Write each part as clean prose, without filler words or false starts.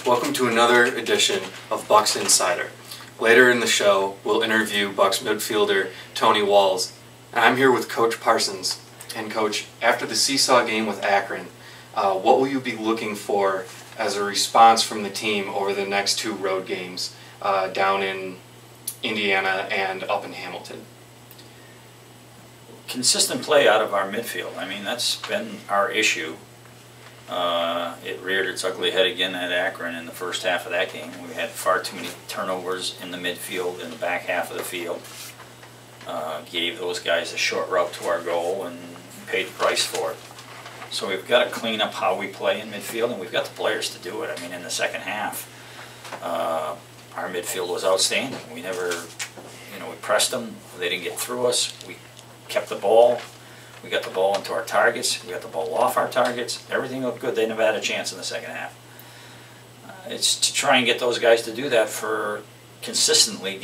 Welcome to another edition of Bucks Insider. Later in the show, we'll interview Bucks midfielder Tony Walls. And I'm here with Coach Parsons. And Coach, after the seesaw game with Akron, what will you be looking for as a response from the team over the next two road games down in Indiana and up in Hamilton? Consistent play out of our midfield. I mean, that's been our issue. It reared its ugly head again at Akron in the first half of that game. We had far too many turnovers in the midfield, in the back half of the field. Gave those guys a short route to our goal and paid the price for it. So we've got to clean up how we play in midfield, and we've got the players to do it. I mean, in the second half, our midfield was outstanding. We never, we pressed them. They didn't get through us. We kept the ball. We got the ball into our targets. We got the ball off our targets. Everything looked good. They never had a chance in the second half. It's to try and get those guys to do that for consistently,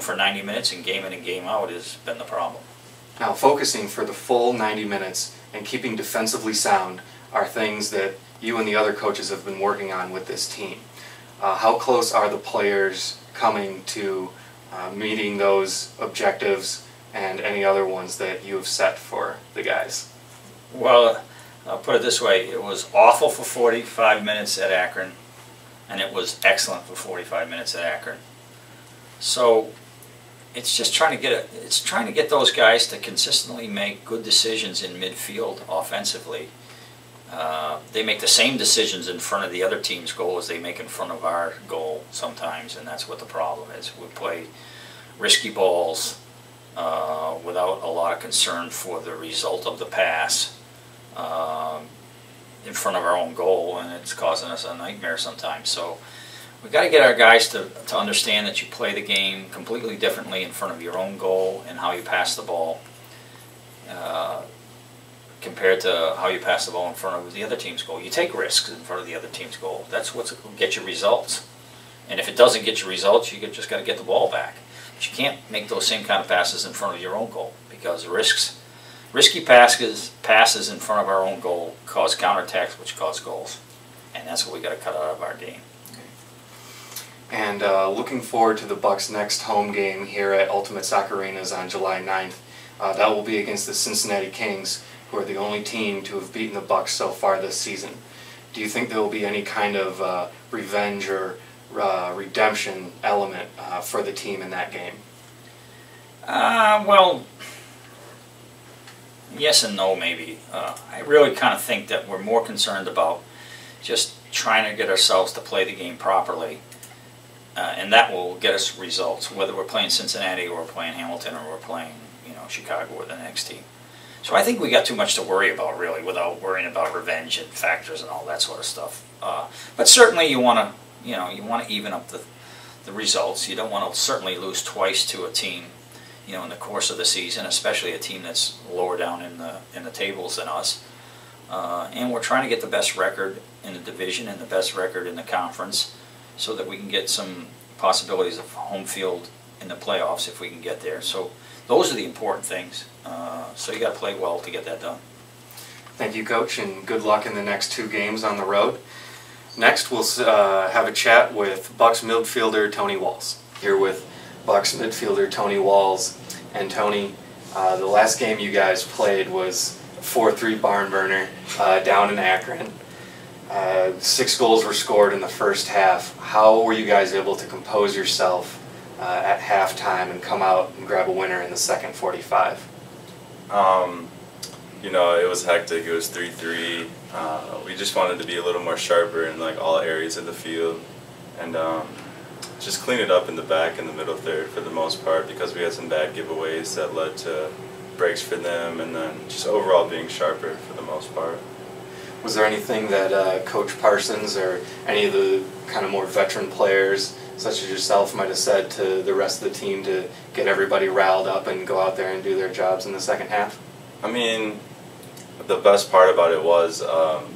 for 90 minutes and game in and game out has been the problem. Now, focusing for the full 90 minutes and keeping defensively sound are things that you and the other coaches have been working on with this team. How close are the players coming to meeting those objectives and any other ones that you have set for the guys? Well, I'll put it this way. It was awful for 45 minutes at Akron, and it was excellent for 45 minutes at Akron. So it's just trying to get those guys to consistently make good decisions in midfield offensively. They make the same decisions in front of the other team's goal as they make in front of our goal sometimes, and that's what the problem is. We play risky balls without a lot of concern for the result of the pass in front of our own goal, and it's causing us a nightmare sometimes. So we've got to get our guys to understand that you play the game completely differently in front of your own goal and how you pass the ball compared to how you pass the ball in front of the other team's goal. You take risks in front of the other team's goal. That's what's going to get you results. And if it doesn't get you results, you just got to get the ball back. But you can't make those same kind of passes in front of your own goal, because risky passes in front of our own goal cause counterattacks, which cause goals. And that's what we got to cut out of our game. And looking forward to the Bucks' next home game here at Ultimate Soccer Arenas on July 9th. That will be against the Cincinnati Kings, who are the only team to have beaten the Bucks so far this season. Do you think there will be any kind of revenge or redemption element for the team in that game? Well, yes and no, maybe. I really kind of think that we're more concerned about just trying to get ourselves to play the game properly. And that will get us results, whether we're playing Cincinnati or we're playing Hamilton or we're playing, Chicago or the next team. So I think we got too much to worry about, really, without worrying about revenge and factors and all that sort of stuff. But certainly you want to, even up the results. You don't want to certainly lose twice to a team, in the course of the season, especially a team that's lower down in the tables than us. And we're trying to get the best record in the division and the best record in the conference, so that we can get some possibilities of home field in the playoffs if we can get there. So those are the important things. So you got to play well to get that done. Thank you, Coach, and good luck in the next two games on the road. Next, we'll have a chat with Bucks midfielder Tony Walls. Here with Bucks midfielder Tony Walls. And Tony, the last game you guys played was 4-3 barn burner down in Akron. 6 goals were scored in the first half. How were you guys able to compose yourself at halftime and come out and grab a winner in the second 45? It was hectic. It was 3-3. We just wanted to be a little more sharper in all areas of the field, and just clean it up in the back and the middle third for the most part, because we had some bad giveaways that led to breaks for them, and then just overall being sharper for the most part. Was there anything that Coach Parsons or any of the kind of more veteran players, such as yourself, might have said to the rest of the team to get everybody riled up and go out there and do their jobs in the second half? I mean, the best part about it was,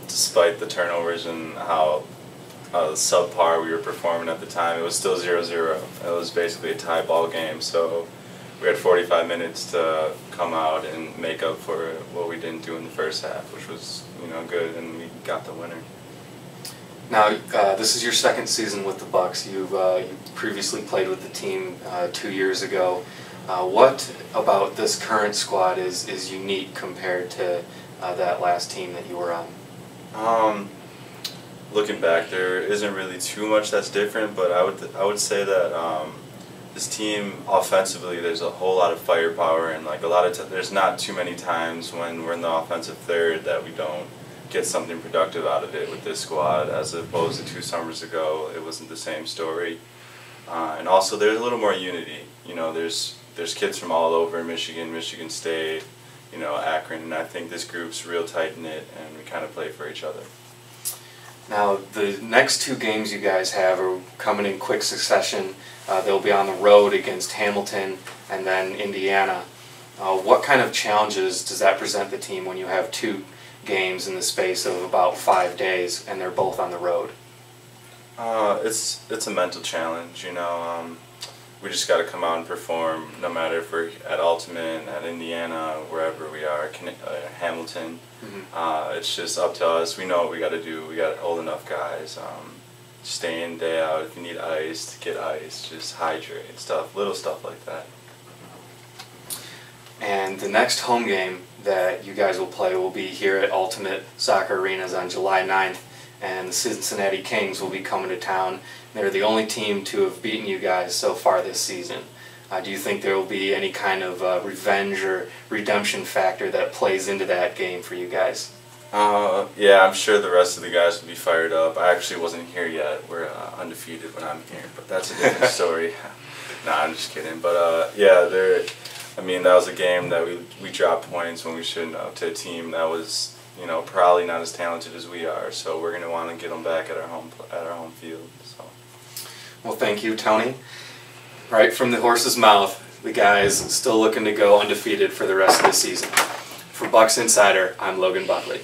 despite the turnovers and how subpar we were performing at the time, it was still 0-0. It was basically a tie ball game, so we had 45 minutes to come out and make up for what we didn't do in the first half, which was, good, and we got the winner. Now, this is your second season with the Bucks. You previously played with the team 2 years ago. What about this current squad is unique compared to that last team that you were on? Looking back, there isn't really too much that's different, but I would say that this team offensively, there's a whole lot of firepower, and like there's not too many times when we're in the offensive third that we don't get something productive out of it with this squad, as opposed to 2 summers ago. It wasn't the same story, and also there's a little more unity. You know, there's kids from all over Michigan, Michigan State, you know, Akron, and I think this group's real tight knit, and we kind of play for each other. Now, the next 2 games you guys have are coming in quick succession. They'll be on the road against Hamilton and then Indiana. What kind of challenges does that present the team when you have 2 games in the space of about 5 days and they're both on the road? It's a mental challenge, you know. We just got to come out and perform, no matter if we're at Ultimate, at Indiana, wherever we are, Hamilton. Mm-hmm. It's just up to us. We know what we got to do. We got old enough guys. Stay in, day out. If you need ice, get ice. Just hydrate, little stuff like that. And the next home game that you guys will play will be here at Ultimate Soccer Arenas on July 9th, and the Cincinnati Kings will be coming to town. They're the only team to have beaten you guys so far this season. Do you think there will be any kind of revenge or redemption factor that plays into that game for you guys? Yeah, I'm sure the rest of the guys will be fired up. I actually wasn't here yet. We're undefeated when I'm here, but that's a different story. Nah, I'm just kidding. But yeah, I mean, that was a game that we dropped points when we shouldn't have to a team that was, you know, probably not as talented as we are. So we're gonna want to get them back at our home field. So. Well, thank you, Tony. Right from the horse's mouth, the guys still looking to go undefeated for the rest of the season. For Bucks Insider, I'm Logan Buckley.